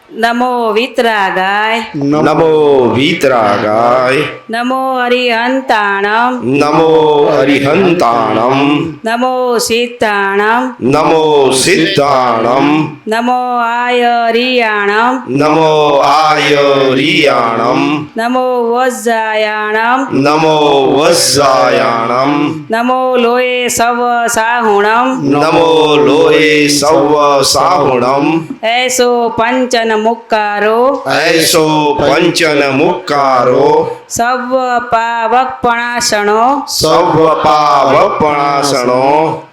નમો વિતરાગાય નમો વીતરાગાય નમો હરિહંતાણમ નમો હરિહંતાણમ નમો સીતાણમ નમો સિદ્ધાણમ નમો આયરિયાણમ નમો આયરિયાણમ નમો વજ્જાયાણમ નમો વજ્જાયાણમ નમો લોએ serve સાહુણમ નમો લોએ સૌ સાહુણમ એસો પંચન મુક્કારો એસો પંચન મુક્કારો serve પાવકપણાસણો સૌ પાવપણાસણો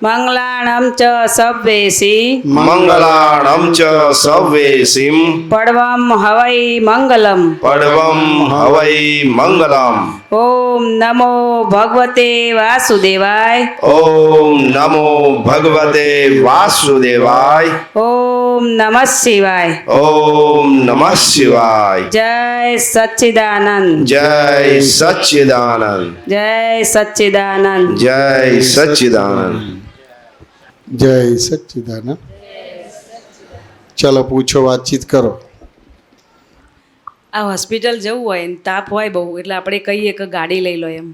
મંગલાણમ ચ સવ્વેસી મંગલાણમ ચ સવ્વેસિમ પડવમ હવૈ મંગલમ પડવમ હવૈ મંગલમ ઓમ નમો ભગવતે વાસુદેવાય ઓમ નમો ભગવતે વાસુદેવાય ઓમ નમઃ શિવાય ઓમ નમઃ શિવાય જય સચ્ચિદાનંદ જય સચ્ચિદાનંદ જય સચ્ચિદાનંદ જય સચ્ચિદાનંદ જય સચ્ચિદાનંદ. ચાલો પૂછો, વાતચીત કરો. આ હોસ્પિટલ જવું હોય ને તાપ હોય બહુ એટલે આપણે કહીએ કે ગાડી લઈ લો એમ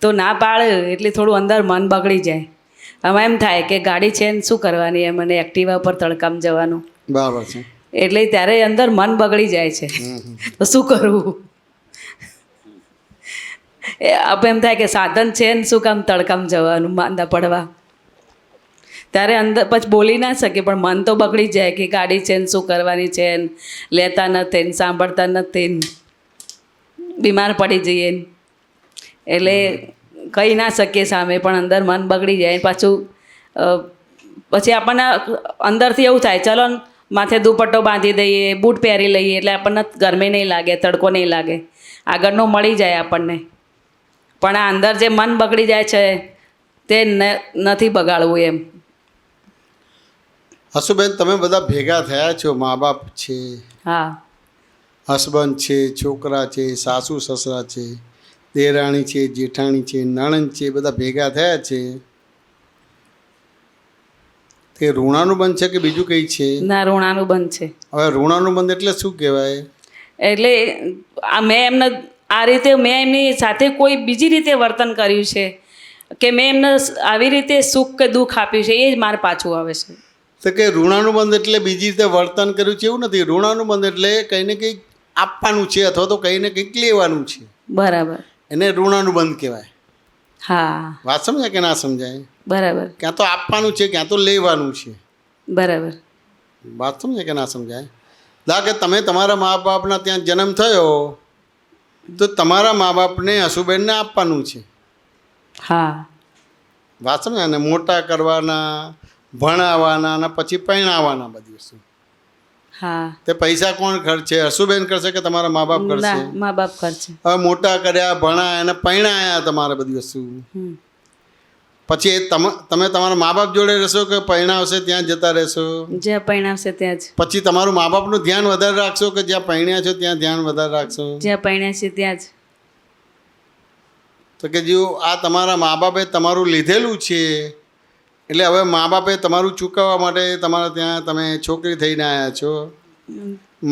તો ના પાડે એટલે થોડું અંદર મન બગડી જાય. આમાં એમ થાય કે ગાડી છે ને શું કરવાની એમ અને એક્ટિવા પર તડકામ જવાનું બરાબર છે. એટલે ત્યારે અંદર મન બગડી જાય છે તો શું કરવું એ આપણે એમ થાય કે સાધન છે ને શું કામ તડકામ જવાનું માંદા પડવા ત્યારે અંદર પછી બોલી ના શકે પણ મન તો બગડી જાય કે ગાડી છે ને શું કરવાની છે ને લેતા નથી ને સાંભળતા નથી ને બીમાર પડી જઈએ ને એટલે કહી ના શકીએ સામે પણ અંદર મન બગડી જાય પાછું પછી આપણને અંદરથી એવું થાય ચલો ને માથે દુપટ્ટો બાંધી દઈએ બૂટ પહેરી લઈએ એટલે આપણને ગરમી નહીં લાગે તડકો નહીં લાગે આગળનો મળી જાય આપણને પણ આ અંદર જે મન બગડી જાય છે તે નથી બગાડવું એમ. હસુબેન, તમે બધા ભેગા થયા છો, મા બાપ છે, હા હસબન્ડ છે, છોકરા છે, સાસુ સસરા છે, દેરાણી છે, જેઠાણી છે, નણંદ છે, બધા ભેગા થયા છે. તે ઋણાનુબંધ છે કે બીજું કંઈ છે? ના ઋણાનુબંધ છે. હવે ઋણાનુબંધ એટલે શું કહેવાય? એટલે મેં એમને આ રીતે મેં એમની સાથે કોઈ બીજી રીતે વર્તન કર્યું છે કે મેં એમને આવી રીતે સુખ કે દુઃખ આપ્યું છે એ જ મારે પાછું આવે છે. તો કે ઋણાનુબંધ એટલે બીજી રીતે વર્તન કર્યું છે એવું નથી. ઋણાનુબંધ એટલે કંઈ ને કંઈક આપવાનું છે અથવા તો કંઈ ને કંઈક લેવાનું છે, બરાબર. એને ઋણાનુબંધ કહેવાય. હા વાત સમજાય કે ના સમજાય? બરાબર ક્યાં તો આપવાનું છે, ક્યાં તો લેવાનું છે. બરાબર. વાત સમજાય કે ના સમજાય? દા કે તમે તમારા મા બાપના ત્યાં જન્મ થયો તો તમારા મા બાપને હસુબેનને આપવાનું છે. હા વાત સમજાય ને? મોટા કરવાના, ભણાવવાના અને પછી પરણાવવાના બધી વસ્તુ. હા તે પૈસા કોણ ખર્ચે? હસુબેન કરશે કે તમારા મા બાપ કરશે? ના મા બાપ ખર્ચે. હવે મોટા કર્યા, ભણાયા અને પરણાયા તમારે બધી વસ્તુ. પછી એ તમે તમારા મા બાપ જોડે રહેશો કે પરણાવશે ત્યાં જતા રહેશો? જ્યાં પરણાવશે ત્યાં જ. પછી તમારું મા બાપનું ધ્યાન વધારે રાખશો કે જ્યાં પરણ્યા છો ત્યાં ધ્યાન વધારે રાખશો? જ્યાં પરણ્યા છે ત્યાં જ. તો કે જો આ તમારા મા બાપે તમારું લીધેલું છે એટલે હવે મા બાપે તમારું ચૂકવવા માટે તમારા ત્યાં તમે છોકરી થઈને આવ્યા છો.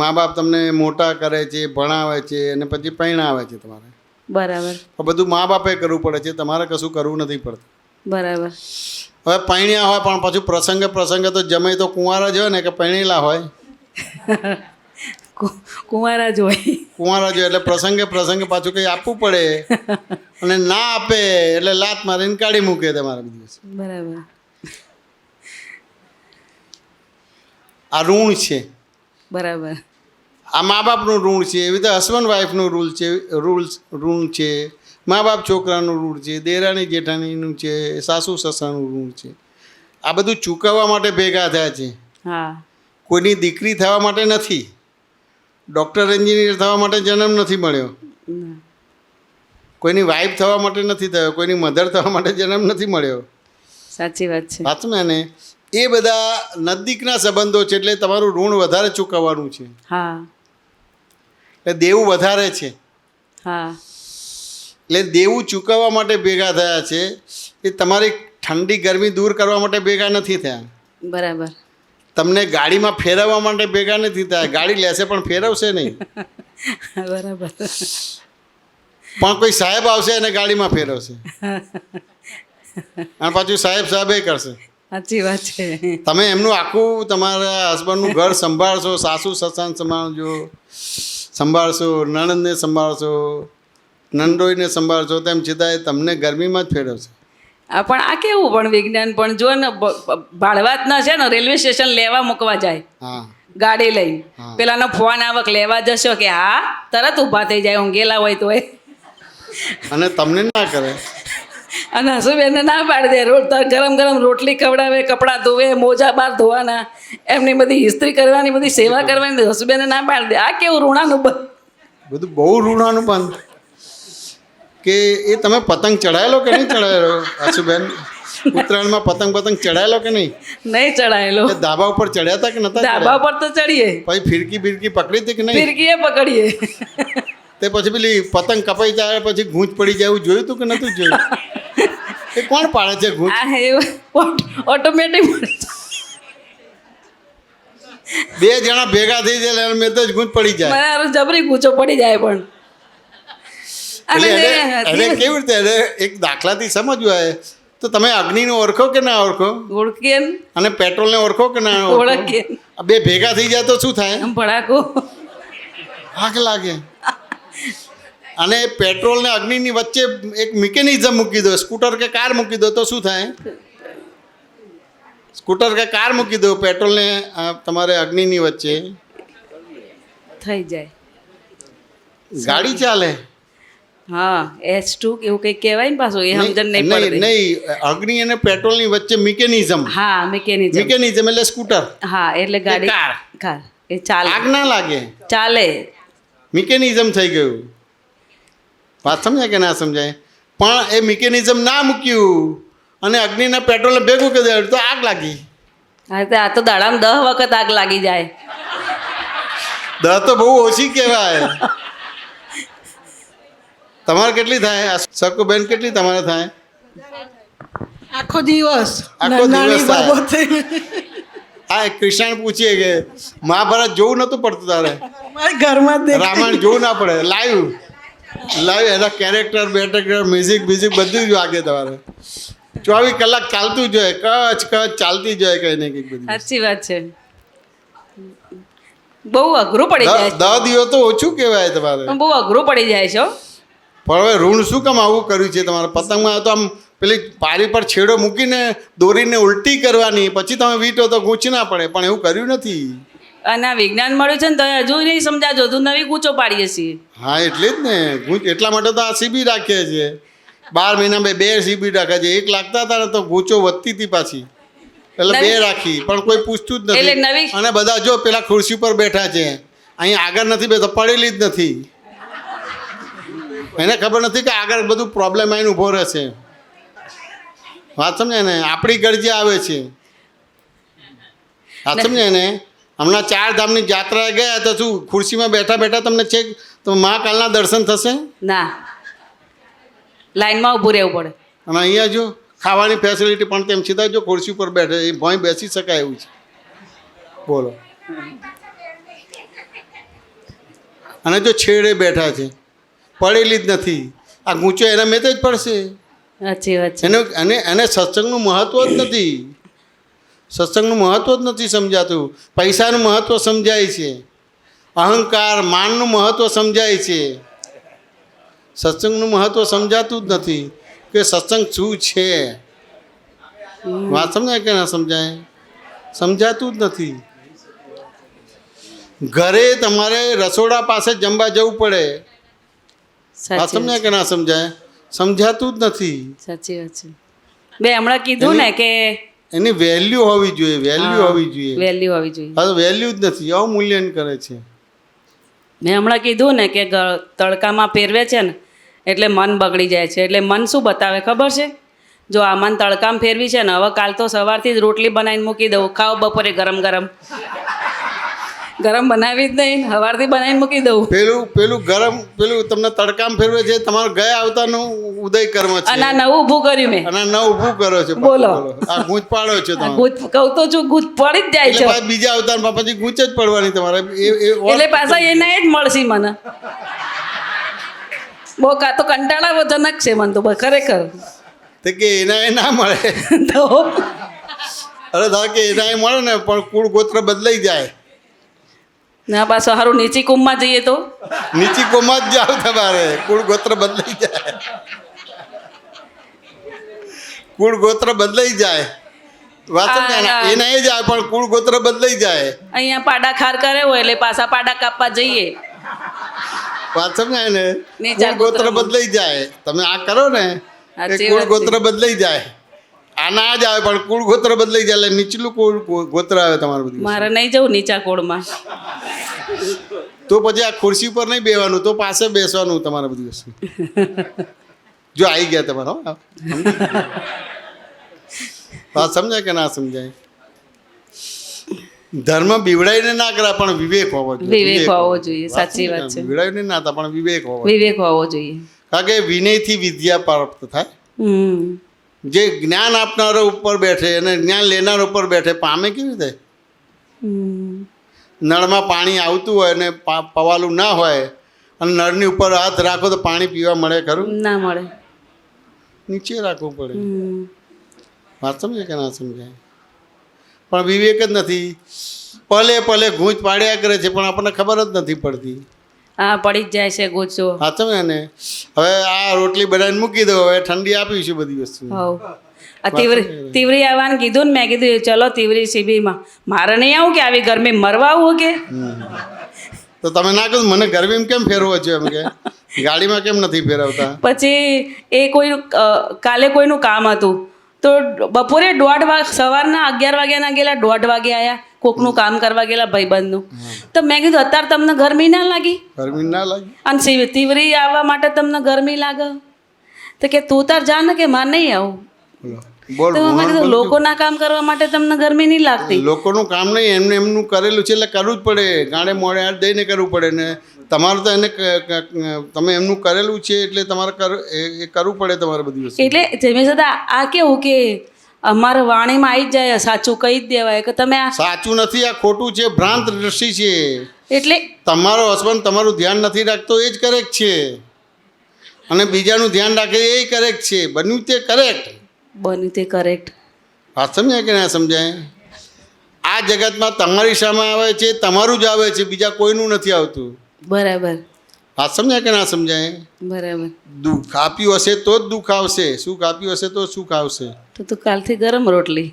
મા બાપ તમને મોટા કરે છે, ભણાવે છે અને પછી પરણાવે છે તમારે. બરાબર. બધું મા બાપે કરવું પડે છે, તમારે કશું કરવું નથી પડતું. બરાબર. હવે પરણ્યા હોય પણ પાછું પ્રસંગે તો જમે તો કુંવારા જ હોય ને કે પરણેલા હોય? કુંવારા જ હોય. કુંવારા જ હોય એટલે પ્રસંગે પાછું કંઈ આપવું પડે અને ના આપે એટલે લાત મારીને કાઢી મૂકે તમારે બધી વસ્તુ. બરાબર. આ ઋણ છે. બરાબર. આ મા બાપનું ઋણ છે. એવી રીતે હસબન્ડ વાઈફનું ઋણ છે, મા બાપ છોકરાનું ઋણ છે, દેરાણી જેઠાણીનું છે, સાસુ સસરાનું ઋણ છે. આ બધું ચૂકવવા માટે ભેગા થયા છે. હા કોઈની દીકરી થવા માટે નથી, ડૉક્ટર એન્જિનિયર થવા માટે જન્મ નથી મળ્યો, કોઈની વાઈફ થવા માટે નથી થયો, કોઈની મધર થવા માટે જન્મ નથી મળ્યો. સાચી વાત છે. સાચું ને? એ બધા નજીકના સંબંધો છે એટલે તમારું ઋણ વધારે ચૂકવવાનું છે. હા એટલે દેવું વધારે છે. હા એટલે દેવું ચૂકવવા માટે ભેગા થયા છે. એ તમારી ઠંડી ગરમી દૂર કરવા માટે ભેગા નથી થયા. બરાબર. તમને ગાડીમાં ફેરવવા માટે ભેગા નથી થયા. ગાડી લેશે પણ ફેરવશે નહીં. બરાબર. પણ કોઈ સાહેબ આવશે અને ગાડીમાં ફેરવશે અને પાછું સાહેબે કરશે. સાચી વાત છે. તમે એમનું આખું તમારા હસબન્ડનું ઘર સંભાળશો, સાસુ સસાન સંભાળશો, નણંદને સંભાળશો, નંદોઈને સંભાળશો, તેમ છતાંય તમને ગરમીમાં જ ફેરવશે. પણ આ કેવું પણ વિજ્ઞાન પણ જો ને ભાડવાતના છે ને રેલવે સ્ટેશન લેવા મૂકવા જાય હા ગાડી લઈને, હા. પેલાનો ફોન આવક લેવા જશો કે હા તરત ઊભા થઈ જાય ઊંઘેલા હોય તો અને તમને ના કરે. અને હસુબેનને ના પાડી દે. ગરમ ગરમ રોટલી ખવડાવે, કપડાં ધોવે, મોજા બાર ધોવાના, એમની બધી ઇસ્ત્રી કરવાની, બધી સેવા કરવાની, હસુબેનને ના પાડી દે. આ કેવું ઋણાનું બધું બહુ ઋણાનું બંધ. કે એ તમે પતંગ ચડાયેલો કે નહીં ચડાયેલો આશુબેન? ઉત્તરાયણમાં પતંગ ચડાયેલો કે નહીં? નહીં ચડાયેલો. એ ધાબા ઉપર ચડ્યા હતા કે નતા? ધાબા પર તો ચડીએ, પછી ફિરકી પકડી હતી કે નહીં? ફિરકીએ પકડીએ. તે પછી પેલી પતંગ કપાઈ જાય પછી ગૂંચ પડી જાય એવું જોયું હતું કે નતું જોયું? એ કોણ પાડે છે ગૂંચ? આ એવું ઓટોમેટિક બે જણા ભેગા થઈ જાય મેં તો જ ગૂંચ પડી જાય. મારે જબરી ગૂંચો પડી જાય. પણ એટલે એને કેવી રીતે એને એક દાખલાથી સમજવું હોય તો તમે અગ્નિને ઓળખો કે ના ઓળખો? ઓળખીએ ને, અને પેટ્રોલને ઓળખો કે ના ઓળખીએ. આ બે ભેગા થઈ જાય તો શું થાય? આમ ભડાકો. આગ લાગે. અને પેટ્રોલ ને અગ્નિની વચ્ચે એક મિકેનિઝમ મૂકી દો, સ્કૂટર કે કાર મૂકી દો તો શું થાય? સ્કૂટર કે કાર મૂકી દો પેટ્રોલ ને તમારે અગ્નિની વચ્ચે, થઈ જાય. ગાડી ચાલે. હા H2 એવું કંઈક કહેવાય ને પાછું, એ સમજણ નહીં નહીં પડતી. નહીં, અગ્નિ અને પેટ્રોલની વચ્ચે મિકેનિઝમ. હા મિકેનિઝમ. મિકેનિઝમ એટલે સ્કૂટર. હા એટલે ગાડી કાર. કાર એ ચાલે. આગ ના લાગે, ચાલે. મિકેનિઝમ થઈ ગયું. વાત સમજાય કે ના સમજાય? પણ એ મિકેનિઝમ ના મૂક્યું અને અગ્નિના પેટ્રોલને ભેગું કરી દે તો આગ લાગી. હા આ તો દાડામાં 10 વખત આગ લાગી જાય. દર તો બહુ ઓછી કહેવાય. તમારે કેટલી થાય શકુબેન? કેટલી તમારે થાય? આખો દિવસ આખો નાની દિવસ થાય. બાબતે હા કૃષ્ણ પૂછીએ કે મહાભારત જોવું નહોતું પડતું તારે? અમારા ઘરમાં જ દેખાય. રામાયણ જોવું ના પડે, લાઈવ એના કેરેક્ટર બેરેક્ટર મ્યુઝિક બધું જ વાગે તમારે. 24 કલાક ચાલતું જ હોય, કચ્છ ચાલતી જ હોય કંઈ ને કંઈક બધી. સાચી વાત છે. બહુ અઘરું પડી જાય છે. 10 દિવસ તો ઓછું કહેવાય તમારે. પણ બહુ અઘરું પડી જાય છે હો. પણ હવે ઋણ શું કામ આવું કર્યું છે તમારે? પતંગમાં તો આમ પેલી પારી પર છેડો મૂકીને દોરીને ઉલટી કરવાની, પછી તમે વીંટો તો ગૂંચ ના પડે, પણ એવું કર્યું નથી. અને આ વિજ્ઞાન મળ્યું છે ને તો હજુ નહીં સમજાજો, હજુ નવી ગૂંચો પાડીએ છીએ. હા એટલે જ ને ગૂંચ એટલા માટે તો આ શિબિર રાખીએ છીએ. 12 મહિનામાં 2 શિબિર રાખે છે. 1 લાગતા હતા ને તો ગૂંચો વધતી હતી પાછી, એટલે 2 રાખી, પણ કોઈ પૂછતું જ એટલે નથી. નવી અને બધા જો પેલા ખુરશી પર બેઠા છે, અહીં આગળ નથી બેઠા, પડેલી જ નથી. એને ખબર નથી કે આગળ બધું પ્રોબ્લેમ આવીને ઊભો રહેશે. વાત સમજાય ને? આપણી ગરજે આવે છે. વાત સમજાય ને? હમણાં 4 ધામની યાત્રાએ ગયા તો શું ખુરશીમાં બેઠા બેઠા તમને છે તો મહાકાલના દર્શન થશે? ના, લાઈનમાં ઊભું રહેવું પડે. અને અહીંયા જો ખાવાની ફેસિલિટી પણ તેમ છતાં જો ખુરશી ઉપર બેઠે એ ભોંય બેસી શકાય એવું છે. બોલો. અને જો છેડે બેઠા છે, પડેલી જ નથી, આ ગૂંચો એના મેં જ પડશે. સાચી વાત છે. એને સત્સંગનું મહત્વ જ નથી. સત્સંગનું મહત્વ જ નથી સમજાતું. પૈસાનું મહત્વ સમજાય છે, અહંકાર માનનું મહત્વ સમજાય છે. સત્સંગનું મહત્વ સમજાતું જ નથી કે સત્સંગ શું છે. વાત સમજાય કે ના સમજાય? સમજાતું જ નથી. ઘરે તમારે રસોડા પાસે જમવા જવું પડે. વાત સાચી સમજાય કે ના સમજાય? સમજાતું જ નથી. સાચી વાત છે. બે હમણાં કીધું ને કે એની વેલ્યુ હોવી જોઈએ, વેલ્યુ હોવી જોઈએ. વેલ્યુ હોવી જોઈએ. હા વેલ્યુ જ નથી, અવમૂલ્યન કરે છે. મેં હમણાં કીધું ને કે તડકામાં પહેરવે છે ને એટલે મન બગડી જાય છે. એટલે મન શું બતાવે ખબર છે? જો આ મન તડકામાં ફેરવી છે ને, હવે કાલ તો સવારથી જ રોટલી બનાવીને મૂકી દઉં, ખાઓ બપોરે ગરમ ગરમ. ગરમ બનાવી જ નહીં સવારથી બનાવીને મૂકી દઉં પેલું ગરમ પેલું તમને તડકામાં ફેરવે છે તમારું ગયા આવતાનું ઉદય કર્મ છે અને આ નવું ઊભું કર્યું મેં અને ન ઊભું કરો છો બોલો. આ ગૂંચ પાડો છો તમે ગૂંચ કહું તો છું ગૂંચ પડી જ જાય એટલે છે પાછા બીજા અવતારમાં પછી ગૂંચ જ પડવાની તમારે એટલે પાછા એના જ મળશે મને બહુ તો કંટાળાજનક છે મને તો ખરેખર તો કે એના એ ના મળે તો અરે ધારો કે એના એ મળે ને પણ કુળ ગોત્ર બદલાઈ જાય ના પાછું સારું નીચી કુંભમાં જઈએ તો નીચી કોમાં જ જાવ તમારે કુળ ગોત્ર બદલાઈ જાય કુળ ગોત્ર બદલાઈ જાય વાત સમજાય ને? એના એ જાય પણ કુળ ગોત્ર બદલાઈ જાય અહીંયા પાડા ખાર કરે હોય એટલે પાછા પાડા કાપવા જઈએ વાત સમજાય ને નીચા કુળ ગોત્ર ગોત્રમાં. બદલાઈ જાય તમે આ કરો ને સાચી એ કુળ વાત છે. ગોત્ર બદલાઈ જાય આ ના જ આવે પણ કુળ ગોત્ર બદલાઈ જાય એટલે નીચલું કુળ ગોત્ર આવે તમારું બધું મારે નહીં જવું નીચા કોળમાં તો પછી આ ખુરશી પર નહીં બેવાનું તો પાસે બેસવાનું તમારે બધી વસ્તુ જો આવી ગયા તમારો વાત સમજાય કે ના સમજાય ધર્મ બીવડાઈને ના કરાય પણ વિવેક હોવો જોઈએ વિવેક હોવો જોઈએ સાચી વાત છે બીવડાઈને ના થાય પણ વિવેક હોવો વિવેક હોવો જોઈએ કારણ કે વિનયથી વિદ્યા પ્રાપ્ત થાય હમ જે જ્ઞાન આપનારો ઉપર બેઠે અને જ્ઞાન લેનાર ઉપર બેઠે પામે કેવી રીતે હમ. નળમાં પાણી આવતું હોય અને પવાલું ના હોય અને નળની ઉપર હાથ રાખો તો પાણી પીવા મળે ખરું ના મળે નીચે રાખવું પડે હમ. વાત સમજે કે ના સમજાય પણ વિવેક જ નથી પલે પલે ગૂંચ પાડ્યા કરે છે પણ આપણને ખબર જ નથી પડતી હા પડી જ જાય છે ગોચો હા સમજે ને હવે આ રોટલી બનાવીને મૂકી દો હવે ઠંડી આપીશું બધી વસ્તુ હવ આ તીવરી આવવાનું કીધું ને મેં કીધું ચલો તીવરી શિબિરમાં મારે નહીં આવું કે આવી ગરમી મરવા આવું કે તો તમે ના કહો મને ગરમીમાં કેમ ફેરવો છે એમ કે ગાડીમાં કેમ નથી ફેરવતા પછી એ કોઈ કાલે કોઈનું કામ હતું તો બપોરે સવારના 11 વાગ્યાના ગયેલા 1:30 વાગે આવ્યા કોકનું કામ કરવા ગયેલા ભાઈબંધનું તો મેં કીધું અત્યારે તમને ગરમી ના લાગી ગરમી ના લાગી અને તીવરી આવવા માટે તમને ગરમી લાગે તો કે તું તાર જા ને કે મારે નહીં આવું બોલ તો મેં કીધું લોકોના કામ કરવા માટે તમને ગરમી નહીં લાગતી લોકોનું કામ નહીં એમને એમનું કરેલું છે એટલે કરવું જ પડે ગાડે મોડે હાથ દઈને કરવું પડે ને તમારું તો એને તમે એમનું કરેલું છે એટલે તમારે એ કરવું પડે તમારે બધી વસ્તુ એટલે જેમી સદા આ કેવું કે અમારા વાણીમાં આવી જ જાય સાચું કહી જ દેવાય કે તમે આ સાચું નથી આ ખોટું છે ભ્રાંત દ્રષ્ટિ છે એટલે તમારો હસબન્ડ તમારું ધ્યાન નથી રાખતો એ જ કરેક્ટ છે અને બીજાનું ધ્યાન રાખે એ કરેક્ટ છે બન્યું તે કરેક્ટ બન્યું તે કરેક્ટ વાત સમજાય કે ના સમજાય આ જગતમાં તમારી સામે આવે છે તમારું જ આવે છે બીજા કોઈનું નથી આવતું બરાબર વાત સમજાય કે ના સમજાય બરાબર દુઃખ આપ્યું હશે તો જ દુઃખ આવશે સુખ આપ્યું હશે તો સુખ આવશે તો તું કાલથી ગરમ રોટલી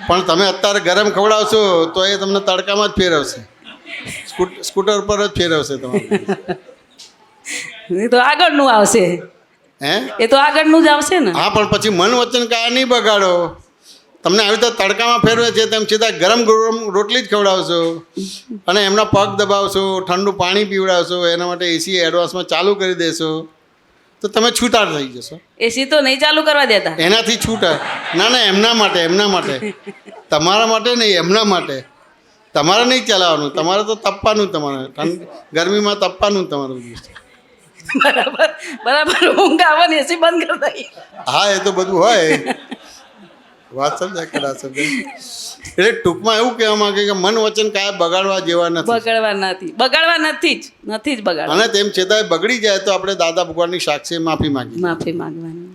પણ તમે અત્યારે ગરમ ખવડાવશો તો એ તમને તડકામાં જ ફેરવશે સ્કૂટર પર જ ફેરવશે તમારે એ તો આગળનું આવશે હે એ તો આગળનું જ આવશે ને હા પણ પછી મન વચન કાયા નહીં બગાડો તમને આવી રીતે તડકામાં ફેરવે છે તેમ સીધા ગરમ ગરમ રોટલી જ ખવડાવશો અને એમના પગ દબાવશો ઠંડુ પાણી પીવડાવશો એના માટે એસી એડવાન્સમાં ચાલુ કરી દેશો તો તમે છૂટા થઈ જશો એસી તો નહીં ચાલુ કરવા દેતા એનાથી છૂટા ના એમના માટે તમારા માટે નહીં એમના માટે તમારે નહીં ચલાવવાનું તમારે તો તપવાનું તમારે ગરમીમાં તપવાનું તમારે બધું બરાબર બરાબર ઊંઘ આવે ને એસી બંધ કરી દઈએ હા એ તો બધું હોય વાત સમજાય કે ના સમજાય એટલે ટૂંકમાં એવું કહેવા માંગે કે મન વચન કાંઈ બગાડવા જેવા નથી બગાડવા નથી જ બગાડવા અને તેમ છતાંય બગડી જાય તો આપણે દાદા ભગવાનની સાક્ષી માફી માંગી માફી માંગવાની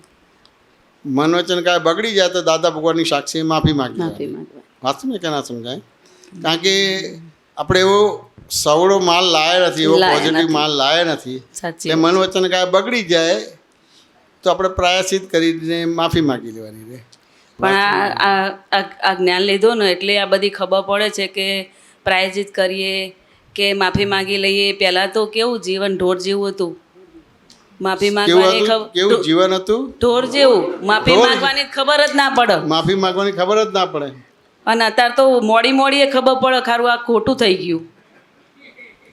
મન વચન કાંઈ બગડી જાય તો દાદા ભગવાનની સાક્ષી માફી માફી માંગી માંગવાની વાત સમજાય કે ના સમજાય કારણ કે આપણે એવો સવળો માલ લાયા નથી એવો લાયા પોઝિટિવ નથી. માલ લાયા નથી સાચી એટલે મન વચન કાંઈ બગડી જાય તો આપણે પ્રાયશ્ચિત કરીને માફી માંગી લેવાની રહે પણ આ જ્ઞાન લીધું ને એટલે આ બધી ખબર પડે છે કે પ્રાયશ્ચિત કરીએ કે માફી માંગી લઈએ પહેલાં તો કેવું જીવન ઢોર જેવું હતું માફી માંગવાની કેવું જીવન હતું ઢોર જેવું માફી ઢોર? માંગવાની ખબર જ ના પડે માફી માંગવાની ખબર જ ના પડે અને અત્યારે તો મોડી ખબર પડે ખારું આ ખોટું થઈ ગયું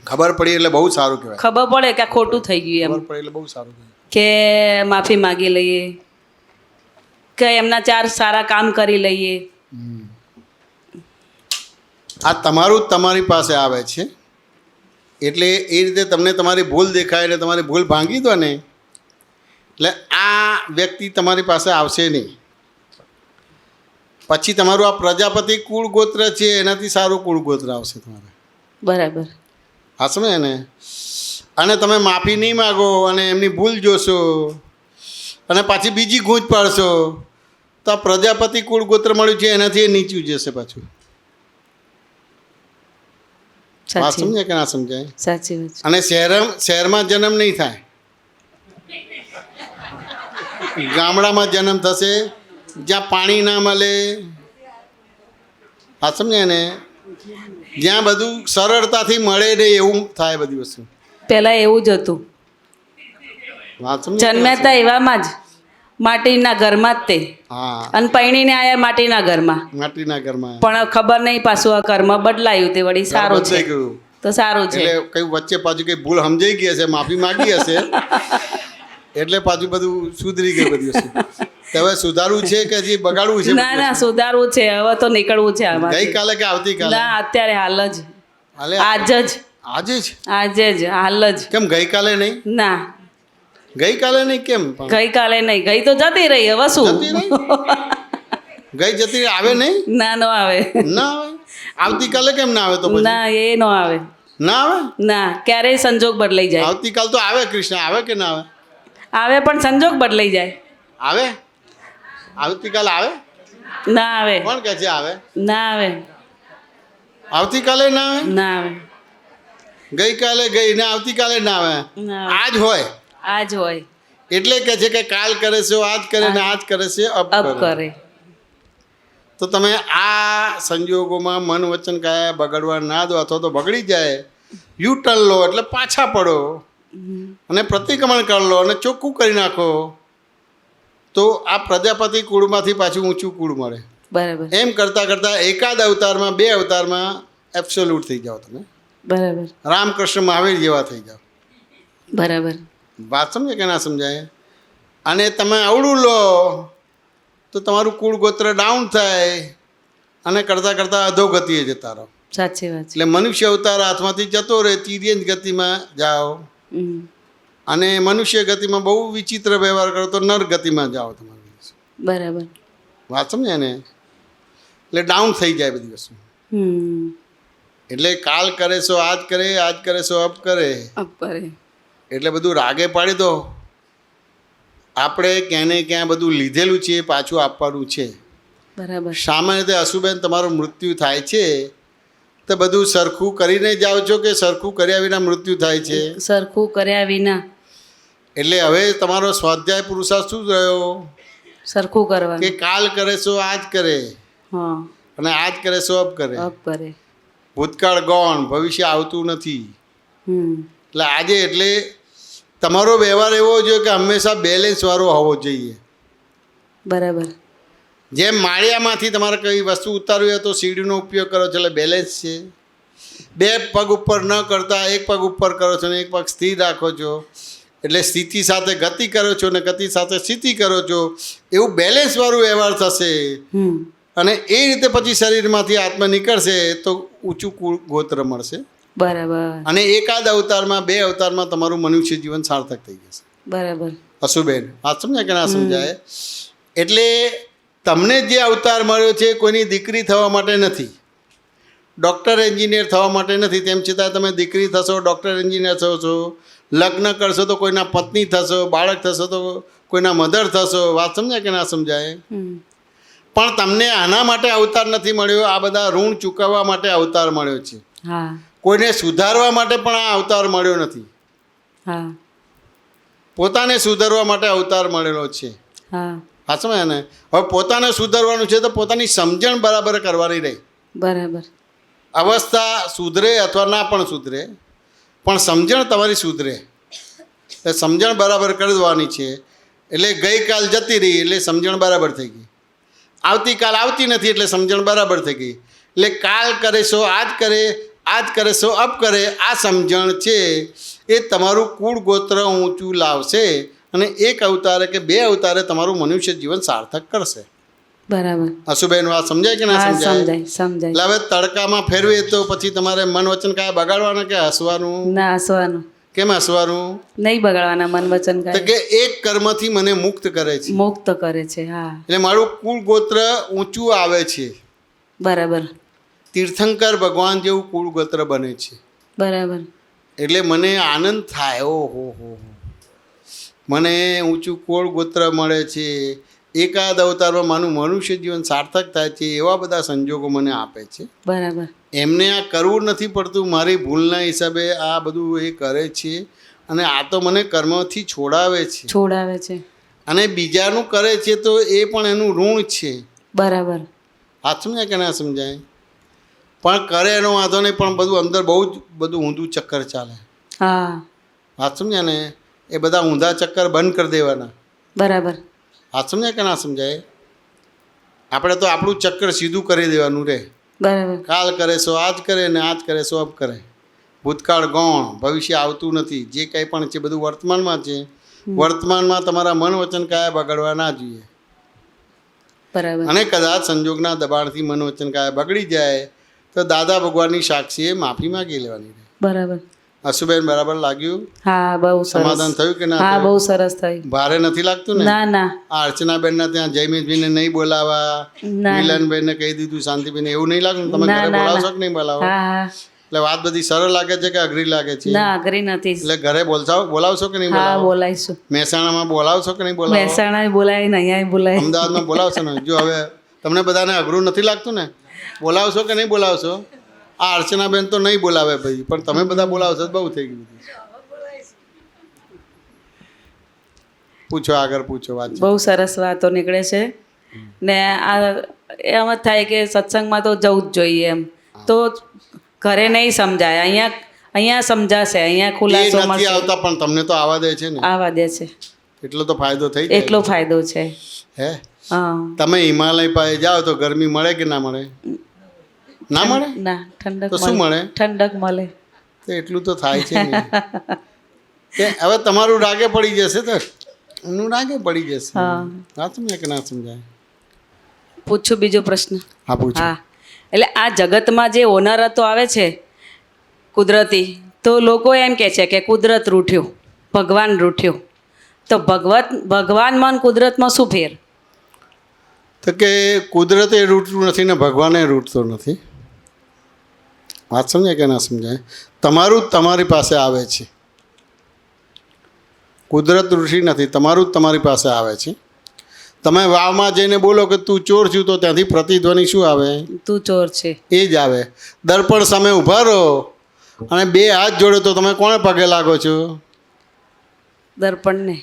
ખબર પડી એટલે બહુ સારું કહેવાય ખબર પડે કે આ ખોટું થઈ ગયું એમ ખબર પડી એટલે બહુ સારું કહેવાય કે માફી માંગી લઈએ કે એમના 4 સારા કામ કરી લઈએ આ તમારું જ તમારી પાસે આવે છે, એટલે એ રીતે તમને તમારી ભૂલ દેખાય એટલે તમારી ભૂલ ભાંગી દો ને, એટલે આ વ્યક્તિ તમારી પાસે આવશે નહીં. પછી તમારું આ પ્રજાપતિ કુળ ગોત્ર છે એનાથી સારું કુળ ગોત્ર આવશે તમારે. બરાબર. હા સમજે ને. અને તમે માફી નહીં માગો અને એમની ભૂલ જોશો અને પાછી બીજી ગૂંચ પાડશો તો આ પ્રજાપતિ કુળ ગોત્ર મળ્યું છે એનાથી એ નીચું જશે પાછું. વાત સાચી સમજાય કે ના સમજાય? સાચી વાત છે. અને શહેરમાં જન્મ નહીં થાય, ગામડામાં જન્મ થશે જ્યાં પાણી ના મળે. હા સમજાય ને? જ્યાં બધું સરળતાથી મળે નહીં એવું થાય બધી વસ્તુ. પહેલા એવું જ હતું. વાત સમજાય? જન્મ્યા હતા એવામાં જ, માટીના ઘરમાં જ તે, હા, અને પૈણીને આયા માટીના ઘરમાં. માટીના ઘરમાં પણ ખબર નહીં પાછું આ કર્મ બદલાયું તે વળી સારું છે. બદલાઈ ગયું. તો સારું છે. એટલે કઈ વચ્ચે પાછું કઈ ભૂલ સમજાઈ ગઈ હશે, માફી માંગી હશે એટલે પાછું બધું સુધરી ગયું બધી વસ્તુ. તો હવે સુધારવું છે કે હજી બગાડવું છે? ના ના, સુધારવું છે. હવે તો નીકળવું છે આમાં. ગઈકાલે કે આવતીકાલે? ના, અત્યારે હાલ જ, હાલે આજ જ, આજે જ. આજે જ, હાલ જ. કેમ ગઈકાલે નહીં? ના, ગઈકાલે નહીં કેમ પણ? ગઈકાલે નહીં. ગઈ તો જતી રહી, હવે શું? જતી રહી? ગઈ જતી રહી, આવે નહીં? ના, નો આવે. ના આવે? આવતીકાલે કેમ ના આવે તો પછી? ના, એ નો આવે. ના આવે? ના, ક્યારેય સંજોગ બદલાઈ જાય. આવતીકાલ તો આવે કૃષ્ણ, આવે કે ના આવે? આવે પણ સંજોગ બદલાઈ જાય. આવે? આવતીકાલ આવે? ના આવે. કોણ કહે છે આવે? ના આવે. આવતીકાલે ના આવે? ના આવે. ગઈકાલે ગઈ ને આવતીકાલે ના આવે. ના આવે. આજ હોય આજ હોય. એટલે કે છે કે કાલ કરે છે આજ કરે ને આજ કરે છે અબ અબ કરે. કરે. તો તમે આ સંજોગોમાં મન વચન કાયા બગડવા ના દો, અથવા તો બગડી જાય યુ ટર્ન લો એટલે પાછા પડો અને પ્રતિક્રમણ કરી લો અને ચોખ્ખું કરી નાખો, તો આ પ્રજાપતિ કુળમાંથી પાછું ઊંચું કુળ મળે. બરાબર. એમ કરતાં કરતાં એકાદ અવતારમાં 2 અવતારમાં એબ્સોલ્યુટ થઈ જાઓ તમે, બરાબર. રામકૃષ્ણ મહાવીર જેવા થઈ જાઓ. બરાબર. વાત સમજે કે ના સમજાય? અને તમે આવડું લો તો તમારું કુળ ગોત્ર ડાઉન થાય અને કરતાં કરતાં અધોગતિએ જતા રહો. સાચી વાત છે. એટલે મનુષ્ય અવતાર હાથમાંથી જતો રહે, તિર્યંજ ગતિમાં જાઓ, હમ. અને મનુષ્ય ગતિમાં બહુ વિચિત્ર વ્યવહાર કરો તો નર ગતિમાં જાઓ તમારે. બરાબર. વાત સમજે ને? એટલે ડાઉન થઈ જાય બધી વસ્તુ. હમ. એટલે કાલ કરે છો આજ કરે, આજ કરે છો અબ કરે, અબ કરે. એટલે બધું રાગે પાડી દો. આપણે ક્યાં ને ક્યાં બધું લીધેલું છે એ પાછું આપવાનું છે. બરાબર. સામાન્ય રીતે અશુબેન તમારું મૃત્યુ થાય છે તો બધું સરખું કરીને જાઓ છો કે સરખું કર્યા વિના મૃત્યુ થાય છે? સરખું કર્યા વિના. એટલે હવે તમારો સ્વાધ્યાય પુરુષાર્થ શું રહ્યો સરખું કે કરવાનું. કાલ કરે છો આજ કરે હા. અને આજ કરે છો અબ કરે. અબ કરે. ભૂતકાળ ગૌણ, ભવિષ્ય આવતું નથી. હમ. એટલે આજે એટલે તમારો વ્યવહાર એવો જોઈએ કે હંમેશા બેલેન્સવાળો હોવો જોઈએ. બરાબર. જેમ માળિયામાંથી તમારે કઈ વસ્તુ ઉતારવી હોય તો સીડીનો ઉપયોગ કરો છો એટલે બેલેન્સ છે. 2 પગ ઉપર ન કરતા 1 પગ ઉપર કરો છો ને 1 પગ સ્થિર રાખો છો, એટલે સ્થિતિ સાથે ગતિ કરો છો ને ગતિ સાથે સ્થિતિ કરો છો, એવું બેલેન્સવાળું વ્યવહાર થશે. હમ. અને એ રીતે પછી શરીરમાંથી આત્મા નીકળશે તો ઊંચું કુળ ગોત્ર મળશે. બરાબર. અને એકાદ અવતારમાં 2 અવતારમાં તમારું મનુષ્ય જીવન સાર્થક થઈ જશે. બરાબર. અશુબેન વાત સમજાય કે ના સમજાય? એટલે તમને જે અવતાર મળ્યો છે કોઈની દીકરી થવા માટે નથી, ડૉક્ટર એન્જિનિયર થવા માટે નથી. તેમ છતાં તમે દીકરી થશો, ડૉક્ટર એન્જિનિયર થશો, લગ્ન કરશો તો કોઈના પત્ની થશો, બાળક થશો તો કોઈના મધર થશો. વાત સમજાય કે ના સમજાય? હમ. પણ તમને આના માટે અવતાર નથી મળ્યો, આ બધા ઋણ ચૂકવવા માટે અવતાર મળ્યો છે. હા. કોઈને સુધારવા માટે પણ આ અવતાર મળ્યો નથી, હા. પોતાને સુધારવા માટે અવતાર મળેલો છે. હા. હા સમજે ને? હવે પોતાને સુધારવાનું છે તો પોતાની સમજણ બરાબર કરવાની રહી. બરાબર. અવસ્થા સુધરે અથવા ના પણ સુધરે, પણ સમજણ તમારી સુધરે. એટલે સમજણ બરાબર કરી દેવાની છે. એટલે ગઈકાલ જતી રહી એટલે સમજણ બરાબર થઈ ગઈ, આવતીકાલ આવતી નથી એટલે સમજણ બરાબર થઈ ગઈ. એટલે કાલ કરે છો આજ કરે, આજ કરે છો અબ કરે, આ સમજણ છે એ તમારું કુળ ગોત્ર ઊંચું લાવશે અને 1 અવતારે કે 2 અવતારે તમારું મનુષ્ય જીવન સાર્થક કરશે. બરાબર. અશુબેન વાત સમજાય કે ના હા સમજાય? સમજાય સમજાય. એટલે હવે તડકામાં ફેરવીએ તો પછી તમારે મન વચન કાંઈ બગાડવાના કે હસવાનું? ના હસવાનું. કેમ હસવાનું? નહીં બગાડવાના મન વચન તો કાંઈ. કે એક કર્મથી મને મુક્ત કરે છે, મુક્ત કરે છે. હા એટલે મારું કુળ ગોત્ર ઊંચું આવે છે. બરાબર તીર્થંકર ભગવાન જેવું કુળ ગોત્ર બને છે. બરાબર. એટલે મને આનંદ થાય. ઓહો હો, મને ઊંચું કુળ ગોત્ર મળે છે. એકાદ અવતારમાં મારું મનુષ્ય જીવન સાર્થક થાય છે. એવા બધા સંજોગો મને આપે છે. બરાબર. એમને આ કરવું નથી પડતું, મારી ભૂલના હિસાબે આ બધું એ કરે છે. અને આ તો મને કર્મથી છોડાવે છે. છોડાવે છે. અને બીજાનું કરે છે તો એ પણ એનું ઋણ છે. બરાબર. આ સમજાય કે ના સમજાય? પણ કરે એનો વાંધો નહીં, પણ બધું અંદર બહુ જ બધું ઊંધું ચક્કર ચાલે. હા વાત સમજ્યા ને? એ બધા ઊંધા ચક્કર બંધ કરી દેવાના. બરાબર. વાત સમજાય કે ના સમજાય? આપણે તો આપણું ચક્કર સીધું કરી દેવાનું રે. બરાબર. કાલ કરે સો આજ કરે ને આજ કરે સો અબ કરે. ભૂતકાળ ગૌણ, ભવિષ્ય આવતું નથી. જે કંઈ પણ છે બધું વર્તમાનમાં છે. વર્તમાનમાં તમારા મન વચન કાયા બગડવા ના જોઈએ. બરાબર. અને કદાચ સંજોગના દબાણથી મન વચન કાયા બગડી જાય તો દાદા ભગવાનની સાક્ષીએ માફી માગી લેવાની. બરાબર. અશુબેન બરાબર લાગ્યું? હા બહુ સરસ. સમાધાન થયું કે ના હા થયું? બહુ સરસ થયું. ભારે નથી લાગતું ને? ના ના આ અર્ચનાબેનના ત્યાં જયમીતભાઈને નહીં બોલાવા, ના. મિલનભાઈને કહી દીધું, શાંતિભાઈને, એવું નહીં લાગે ને? તમે ના, ઘરે ના, બોલાવશો ના. કે નહીં બોલાવો? હા હા એટલે વાત બધી સરળ લાગે છે કે અઘરી લાગે છે? ના અઘરી નથી. એટલે ઘરે બોલાવશો કે નહીં હા બોલાવો? બોલાવીશું. મહેસાણામાં બોલાવશો કે નહીં બોલાવો? મહેસાણા બોલાય ને અહીંયા બોલાય. અમદાવાદમાં બોલાવશો ને? જો હવે તમને બધાને અઘરું નથી લાગતું ને? બોલાવશો કે નહીં બોલાવશો? આ અર્ચનાબેન તો નહીં બોલાવે ભાઈ, પણ તમે બધા બોલાવશો તો બહુ થઈ ગયું. પૂછો, આગળ પૂછો. વાત બહુ સરસ વાતો નીકળે છે ને આ એમ જ થાય કે સત્સંગમાં તો જવું જ જોઈએ એમ. તો ઘરે નહીં સમજાય, અહીંયા સમજાશે, અહીંયા એ ખુલાસો નથી મળશે. આવતા પણ તમને તો આવવા દે છે ને? આવા દે છે એટલો તો ફાયદો થઈ જાય. એટલો ફાયદો છે. હે, હા તમે હિમાલય પાસે જાઓ તો ગરમી મળે કે ના મળે? ના મળે? ના ઠંડક તો શું મળે? ઠંડક મળે. તો એટલું તો થાય છે ને. કે હવે તમારું રાગે પડી જશે તો એનું રાગે પડી જશે. હા. ના સમજાય કે ના સમજાય? પૂછું બીજો પ્રશ્ન? હા પૂછો. હા એટલે આ જગતમાં જે હોનારતો આવે છે કુદરતી, તો લોકો એમ કહે છે કે કુદરત રૂઠ્યું, ભગવાન રૂઠ્યું. તો ભગવાનમાં ને કુદરતમાં શું ફેર? તો કે કુદરતે રૂટતું નથી ને ભગવાને રૂટતો નથી. વાત સમજાય કે ના સમજાય? તમારું જ તમારી પાસે આવે છે. કુદરત રૂઠી નથી, તમારું જ તમારી પાસે આવે છે. તમે વાવમાં જઈને બોલો કે તું ચોર છું તો ત્યાંથી પ્રતિધ્વનિ શું આવે? તું ચોર છે. એ જ આવે. દર્પણ સામે ઊભા રહો અને બે હાથ જોડો તો તમે કોને પગે લાગો છો? દર્પણને.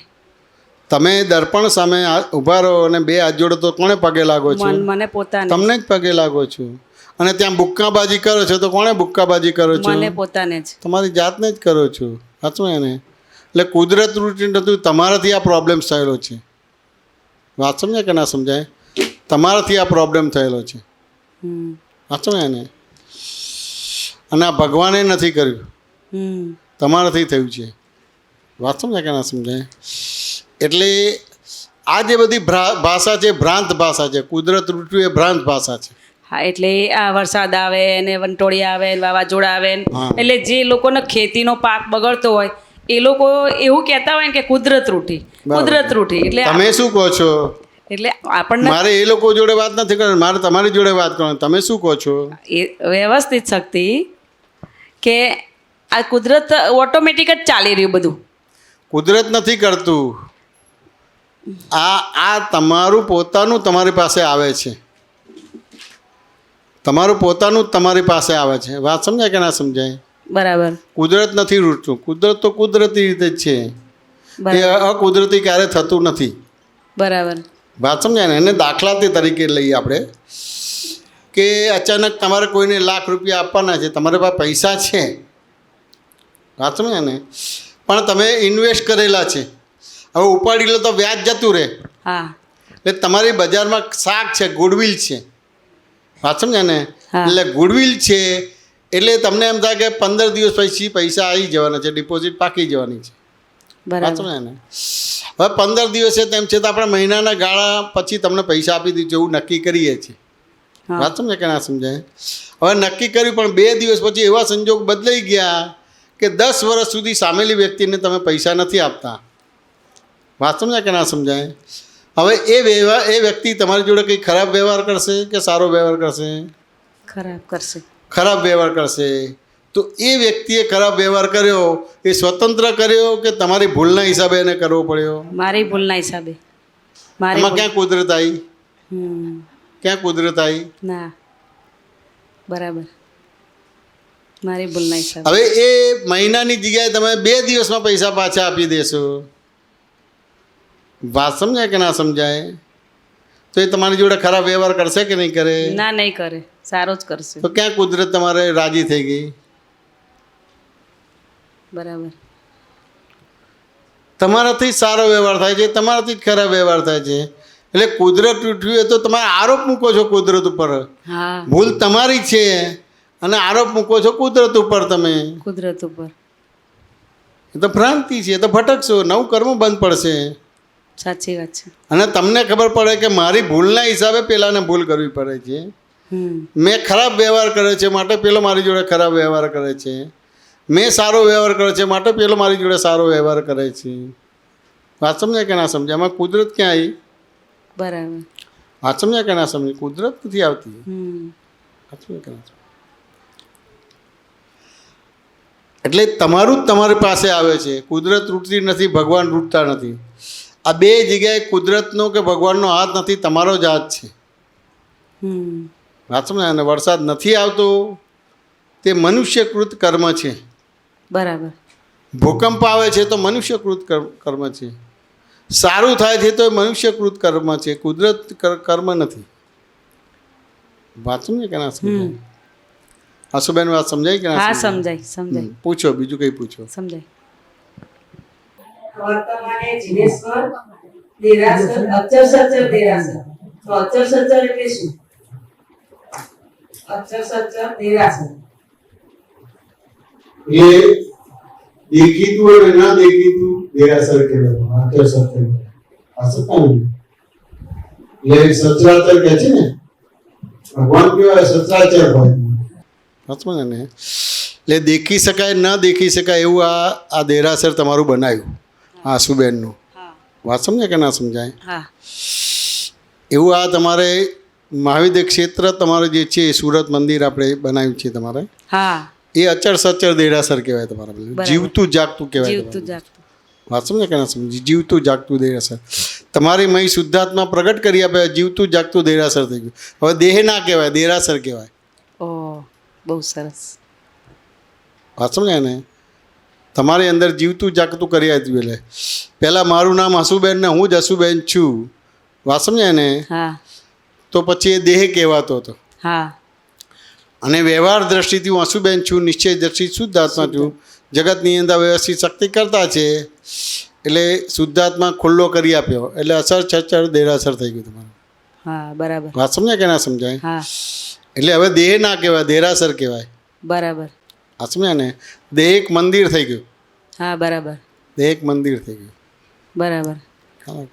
તમે દર્પણ સામે ઊભા રહો અને બે હાથ જોડો તો કોને પગે લાગો છો? મને પોતાને. તમને જ પગે લાગો છો. અને ત્યાં બુક્કાબાજી કરો છો તો કોણે બુક્કાબાજી કરો છો? મને પોતાને જ. તમારી જાતને જ કરો છો. સાચું એને? એટલે કુદરત રૂટીન હતું, તમારાથી આ પ્રોબ્લેમ થયેલો છે. વાત સમજાય કે ના સમજાય? તમારાથી આ પ્રોબ્લેમ થયેલો છે. સાચું એને? અને આ ભગવાને નથી કર્યું, તમારાથી થયું છે. વાત સમજાય કે ના સમજાય? એટલે આ જે બધી ભાષા છે ભ્રાંત ભાષા છે. કુદરત રૂઠ્યું એ ભ્રાંત ભાષા છે. હા એટલે આ વરસાદ આવે ને વંટોળી આવે ને વાવાઝોડા આવે ને, હા. એટલે જે લોકોનો ખેતીનો પાક બગડતો હોય એ લોકો એવું કહેતા હોય કે કુદરત રૂઠી, કુદરત રૂઠી. એટલે તમે શું કહો છો? એટલે આપણને મારે એ લોકો જોડે વાત નથી કરવાની, મારે તમારી જોડે વાત કરવાની. તમે શું કહો છો? એ વ્યવસ્થિત શક્તિ કે આ કુદરત ઓટોમેટિક જ ચાલી રહ્યું બધું. કુદરત નથી કરતું. આ તમારું પોતાનું તમારી પાસે આવે છે. તમારું પોતાનું જ તમારી પાસે આવે છે. વાત સમજાય કે ના સમજાય? બરાબર. કુદરત નથી રૂટતું. કુદરત તો કુદરતી રીતે જ છે. એ અકુદરતી ક્યારે થતું નથી. બરાબર. વાત સમજાય ને? એને દાખલાથી તરીકે લઈએ આપણે કે અચાનક તમારે કોઈને લાખ રૂપિયા આપવાના છે, તમારી પાસે પૈસા છે. વાત સમજાય ને? પણ તમે ઇન્વેસ્ટ કરેલા છે, હવે ઉપાડી લો તો વ્યાજ જતું રહે. હા એટલે તમારી બજારમાં શાક છે, ગુડવિલ છે. વાત સમજાય ને? હા. એટલે ગુડવિલ છે એટલે તમને એમ થાય કે 15 દિવસ પછી પૈસા આવી જવાના છે, ડિપોઝિટ પાકી જવાની છે. બરાબર. વાંચો ને એને. હવે 15 દિવસે તેમ છતાં આપણે મહિનાના ગાળા પછી તમને પૈસા આપી દીધું એવું નક્કી કરીએ છીએ. હા વાંચો ને કે ના સમજાય. હવે નક્કી કર્યું પણ 2 દિવસ પછી એવા સંજોગ બદલાઈ ગયા કે 10 વર્ષ સુધી સામેલી વ્યક્તિને તમે પૈસા નથી આપતા. વાત સમજાય કે ના સમજાય. હવે એ વ્યક્તિ તમારી જોડે કંઈ ખરાબ વ્યવહાર કરશે કે સારો વ્યવહાર કરશે? ખરાબ કરશે. ખરાબ વ્યવહાર કરશે. તો એ વ્યક્તિએ ખરાબ વ્યવહાર કર્યો એ સ્વતંત્ર કર્યો કે તમારી ભૂલના હિસાબે એને કરવો પડ્યો? મારી ભૂલના હિસાબે. મારી એમાં ભૂલ. ક્યાં કુદરત આવી? હમ ક્યાં કુદરત આવી? ના બરાબર મારી ભૂલના હિસાબે. હવે એ મહિનાની જગ્યાએ તમે 2 દિવસમાં પૈસા પાછા આપી દેશો. વાત સમજાય કે ના સમજાય? તો એ તમારી જોડે ખરાબ વ્યવહાર કરશે કે નહીં કરે? ના નહીં કરે, સારો જ કરશે. તો ક્યાં કુદરત તમારે રાજી થઈ ગઈ? બરાબર. તમારાથી જ સારો વ્યવહાર થાય છે, તમારાથી જ ખરાબ વ્યવહાર થાય છે. એટલે કુદરત ઉઠ્યું એ તો તમે આરોપ મૂકો છો કુદરત ઉપર. હા ભૂલ તમારી છે અને આરોપ મૂકો છો કુદરત ઉપર તમે. કુદરત ઉપર. એ તો ભ્રાંતિ છે, એ તો ભટકશો, નવું કર્મ બંધ પડશે. સાચી વાત છે. અને તમને ખબર પડે કે મારી ભૂલના હિસાબે પેલાને ભૂલ કરવી પડે છે. મેં ખરાબ વ્યવહાર કર્યો છે માટે પેલો મારી જોડે ખરાબ વ્યવહાર કરે છે. મેં સારો વ્યવહાર કર્યો છે માટે પેલો મારી જોડે સારો વ્યવહાર કરે છે. વાત સમજાય કે ના સમજાય? આમાં કુદરત ક્યાં આવી? બરાબર. વાત સમજાય કે ના સમજાય? કુદરત નથી આવતી. વાત સમજાય કે ના સમજાય? એટલે તમારું જ તમારી પાસે આવે છે. કુદરત રૂટતી નથી, ભગવાન રૂટતા નથી. આ 2 જગ્યાએ કુદરતનો કે ભગવાનનો હાથ નથી, તમારો જ હાથ છે. વાત સમજાય? અને વરસાદ નથી આવતો તે મનુષ્યકૃત કર્મ છે. બરાબર. ભૂકંપ આવે છે તો મનુષ્યકૃત કર્મ છે. સારું થાય છે તો એ મનુષ્યકૃત કર્મ છે, કુદરત કર્મ નથી. વાત સમજાય કે ના સમજાય? આશુબેન વાત સમજાય કે ના હા સમજાય? સમજાય સમજાય પૂછો, બીજું કંઈ પૂછો. સમજાય. વર્તમાને જીનેશ્વર દેરાસર અક્ષર સચર દેરાસર. તો અક્ષર સચર એટલે શું? અક્ષર સચર દેરાસર એ દેખીતું અને ના દેખીતું દેરાસર કહેવાય. આચર કહેવાય. આ સત્તાનું એટલે સચરાચર કહે છે ને, ભગવાન કહેવાય સચરાચર હોય. સમજે ને? એટલે દેખી શકાય ન દેખી શકાય એવું આ દેરાસર તમારું બનાવ્યું આશુબેનનું. વાત સમજાય કે ના સમજાય? હા એવું આ તમારે મહાવિદ્ય ક્ષેત્ર તમારે જે છે સુરત મંદિર આપણે બનાવ્યું છે તમારે, હા એ અચળ સચળ દેરાસર કહેવાય તમારા પેલું. બરાબર. જીવતું જાગતું કહેવાય જીવતું તમારું. જાગતું. વાત સમજે કે ના સમજી? જીવતું જાગતું દેરાસર તમારી મય શુદ્ધાત્મા પ્રગટ કરી આપે, જીવતું જાગતું દેરાસર થઈ ગયું. હવે દેહ ના કહેવાય, દેરાસર કહેવાય. ઓહ બહુ સરસ. વાત સમજાય ને? તમારી અંદર જીવતું જાગતું કરી આપ્યું. એટલે પહેલાં મારું નામ હસુબેન ને હું જ હસુબેન છું. વાત સમજાય ને? હા તો પછી એ દેહ કહેવાતો હતો. હા અને વ્યવહાર દ્રષ્ટિથી હું હસુબેન છું, નિશ્ચય દ્રષ્ટિ શુદ્ધ આત્મા છું. જગતની અંદર વ્યવસ્થિત શક્તિ કરતા છે એટલે શુદ્ધાત્મા ખુલ્લો કરી આપ્યો. એટલે અસર છચર દેરાસર થઈ ગયું તમારું. હા બરાબર. વાત સમજાય કે ના સમજાય? હા એટલે હવે દેહ ના કહેવાય, દેરાસર કહેવાય. બરાબર. વાત સમજાય ને? દેહ એક મંદિર થઈ ગયું. હા બરાબર દેહ એક મંદિર થઈ ગયું. બરાબર. હા.